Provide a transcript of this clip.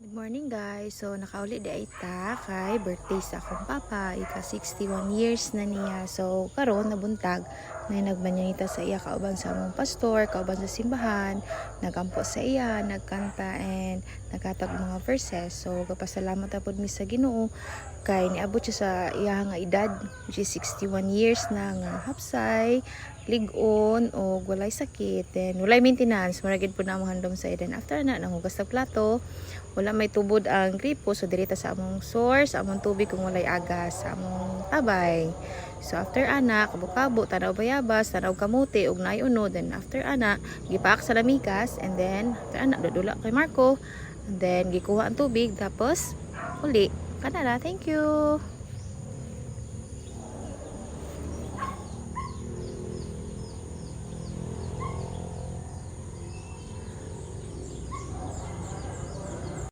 Good morning guys. So nakauli di ay ta kay birthday sa akong papa. Ika 61 years na niya. So karon nabuntag na nagbanyanita sa iya kauban sa among pastor, kauban sa simbahan, nagampo sa iya, nagkanta and nagkatag mga verses. So kapasalamat apod mi sa Ginoo kay niabot siya sa iya nga edad which is 61 years na nga hapsay, lig-on o walay sakit, then walay maintenance, maragid po na among handom sa iya. Then after na nanghugas sa plato, wala may tubod ang gripo, so direta sa among source, among tubig kung walay agas sa among tabay. So after ana, kabo-kabo, tanaw bayabas, tanaw kamuti ug naay uno, then after ana gipaak sa lamigas, and then after ana dudula kay Marco, and then gikuha ang tubig, tapos uli kanala. Thank you.